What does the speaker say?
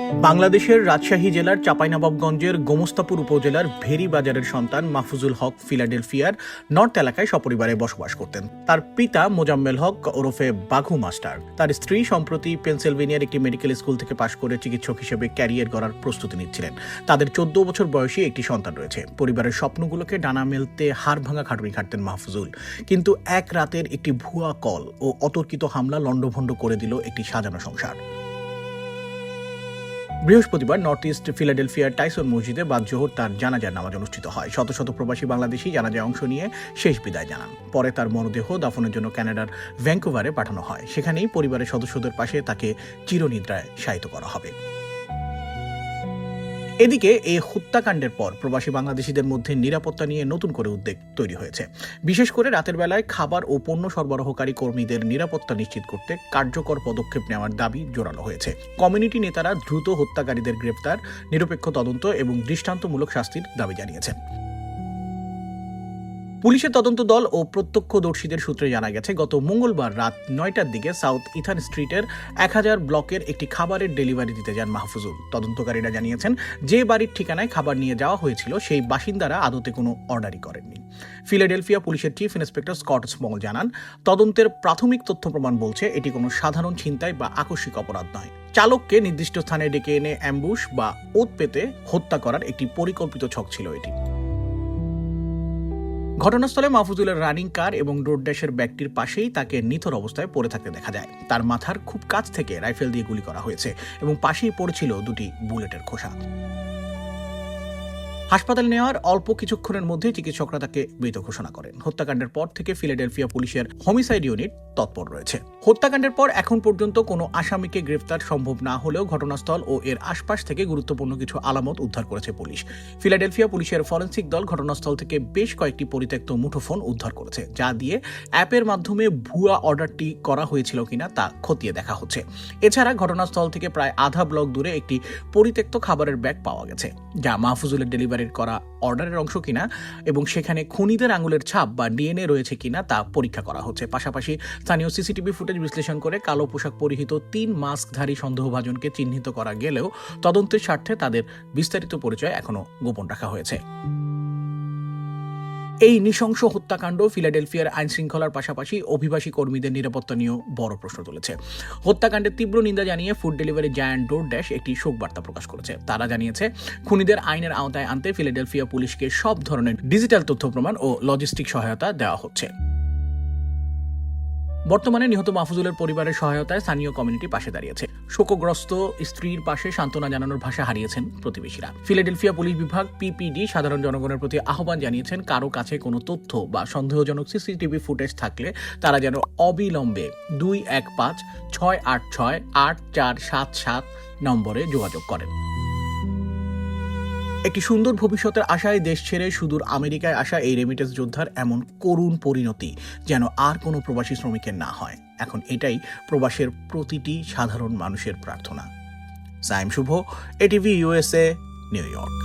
বাংলাদেশের রাজশাহী জেলার চাঁপাইনবাবগঞ্জের গোমস্তাপুর উপজেলার ভেরি বাজারের সন্তান মাহফুজুল হক ফিলাডেলফিয়ার নর্থ এলাকায় সপরিবারে বসবাস করতেন। তার পিতা মোজাম্মেল হক ওরফে বাঘু মাস্টার, তার স্ত্রী সম্প্রতি পেনসিলভেনিয়ার একটি মেডিকেল স্কুল থেকে পাশ করে চিকিৎসক হিসেবে ক্যারিয়ার গড়ার প্রস্তুতি নিচ্ছিলেন। তাদের 14 বছর বয়সী একটি সন্তান রয়েছে। পরিবারের স্বপ্নগুলোকে ডানা মেলতে হাড় ভাঙা খাটুনি খাটতেন মাহফুজুল, কিন্তু এক রাতের একটি ভুয়া কল ও অতর্কিত হামলা লণ্ডভণ্ড করে দিল একটি সাজানো সংসার। বৃহস্পতিবার নর্থ ইস্ট ফিলাডেলফিয়ার টাইসন মসজিদে বাদ জোহর তার জানাজার নামাজ অনুষ্ঠিত হয়। শত শত প্রবাসী বাংলাদেশি জানাজায় অংশ নিয়ে শেষ বিদায় জানান। পরে তার মরদেহ দাফনের জন্য কানাডার ভ্যাঙ্কুভারে পাঠানো হয়। সেখানেই পরিবারের সদস্যদের পাশে তাকে চিরনিদ্রায় শায়িত করা হবে। এদিকে এই হত্যাকাণ্ডের পর প্রবাসী বাংলাদেশিদের মধ্যে নিরাপত্তা নিয়ে নতুন করে উদ্বেগ তৈরি হয়েছে। বিশেষ করে রাতের বেলায় খাবার ও পণ্য সরবরাহকারী কর্মীদের নিরাপত্তা নিশ্চিত করতে কার্যকর পদক্ষেপ নেওয়ার দাবি জোরালো হয়েছে। কমিউনিটি নেতারা দ্রুত হত্যাকারীদের গ্রেপ্তার, নিরপেক্ষ তদন্ত এবং দৃষ্টান্তমূলক শাস্তির দাবি জানিয়েছেন। পুলিশের তদন্ত দল ও প্রত্যক্ষদর্শীদের সূত্রে জানা গেছে, গত মঙ্গলবার রাত 9টার দিকে সাউথ ইথান স্ট্রিটের 1000 ব্লকের একটি খাবারের ডেলিভারি দিতে যান মাহফুজুল। তদন্তকারীরা জানিয়েছেন, যে বাড়ির ঠিকানায় খাবার নিয়ে যাওয়া হয়েছিল সেই বাসিন্দারা আদতে কোনো অর্ডারই করেননি। ফিলাডেলফিয়া পুলিশের চিফ ইন্সপেক্টর স্কট স্মল জানান, তদন্তের প্রাথমিক তথ্য প্রমাণ বলছে এটি কোনো সাধারণ ছিনতাই বা আকস্মিক অপরাধ নয়। চালককে নির্দিষ্ট স্থানে ডেকে এনে অ্যাম্বুশ বা ওত পেতে হত্যা করার একটি পরিকল্পিত ছক ছিল এটি। ঘটনাস্থলে মাহফুজুলের রানিং কার এবং রোড ড্যাশের ব্যাগটির পাশেই তাকে নিথর অবস্থায় পড়ে থাকতে দেখা যায়। তার মাথার খুব কাছ থেকে রাইফেল দিয়ে গুলি করা হয়েছে এবং পাশেই পড়েছিল দুটি বুলেটের খোসা। হাসপাতালে নেওয়ার অল্প কিছুক্ষণের মধ্যে চিকিৎসকরা তাকে মৃত ঘোষণা করেন। হত্যাকাণ্ডের পর থেকে ফিলাডেলফিয়া পুলিশের হোমিসাইড ইউনিট তৎপর রয়েছে। হত্যাকাণ্ডের পর এখন পর্যন্ত কোনো আসামিকে গ্রেফতার সম্ভব না হলেও ঘটনাস্থল ও এর আশপাশ থেকে গুরুত্বপূর্ণ কিছু আলামত উদ্ধার করেছে পুলিশ। ফিলাডেলফিয়া পুলিশের ফরেনসিক দল ঘটনাস্থল থেকে বেশ কয়েকটি পরিত্যক্ত মুঠোফোন উদ্ধার করেছে, যা দিয়ে অ্যাপের মাধ্যমে ভুয়া অর্ডারটি করা হয়েছিল কিনা তা খতিয়ে দেখা হচ্ছে। এছাড়া ঘটনাস্থল থেকে প্রায় আধা ব্লক দূরে একটি পরিত্যক্ত খাবারের ব্যাগ পাওয়া গেছে, যা মাহফুজুলের ডেলিভারি করা অর্ডারের অংশ কিনা এবং সেখানে খুনিদের আঙুলের ছাপ বা ডিএনএ রয়েছে কিনা তা পরীক্ষা করা হচ্ছে। পাশাপাশি স্থানীয় সিসিটিভি ফুটেজ বিশ্লেষণ করে কালো পোশাক পরিহিত 3 মাস্কধারী সন্দেহভাজনকে চিহ্নিত করা গেলেও তদন্তের স্বার্থে তাদের বিস্তারিত পরিচয় এখনো গোপন রাখা হয়েছে। এই নৃশংস হত্যাকাণ্ড ফিলাডেলফিয়ার আইন শৃঙ্খলার পাশাপাশি অভিবাসী কর্মীদের নিরাপত্তা নিয়েও বড় প্রশ্ন তুলেছে। হত্যাকাণ্ডের তীব্র নিন্দা জানিয়ে ফুড ডেলিভারি জায়ান্ট ডোরড্যাশ একটি শোক বার্তা প্রকাশ করেছে। তারা জানিয়েছে, খুনিদের আইনের আওতায় আনতে ফিলাডেলফিয়া পুলিশকে সব ধরনের ডিজিটাল তথ্য প্রমাণ ও লজিস্টিক সহায়তা দেওয়া হচ্ছে। বর্তমানে নিহত মাহফুজুলের পরিবারের সহায়তায় স্থানীয় কমিউনিটি পাশে দাঁড়িয়েছে। শোকগ্রস্ত স্ত্রীর পাশে সান্ত্বনা জানানোর ভাষা হারিয়েছেন প্রতিবেশীরা। ফিলাডেলফিয়া পুলিশ বিভাগ পিপিডি সাধারণ জনগণের প্রতি আহ্বান জানিয়েছেন, কারো কাছে কোনো তথ্য বা সন্দেহজনক সিসিটিভি ফুটেজ থাকলে তারা যেন অবিলম্বে 215-686-8477 নম্বরে যোগাযোগ করেন। একটি সুন্দর ভবিষ্যতের আশায় দেশ ছেড়ে সুদূর আমেরিকায় আসা এই রেমিটেন্স যোদ্ধার এমন করুণ পরিণতি যেন আর কোনো প্রবাসী শ্রমিকের না হয়। এখন এটাই প্রবাসের প্রতিটি সাধারণ মানুষের প্রার্থনা। সাইম শুভ, এটিভি USA, নিউ ইয়র্ক।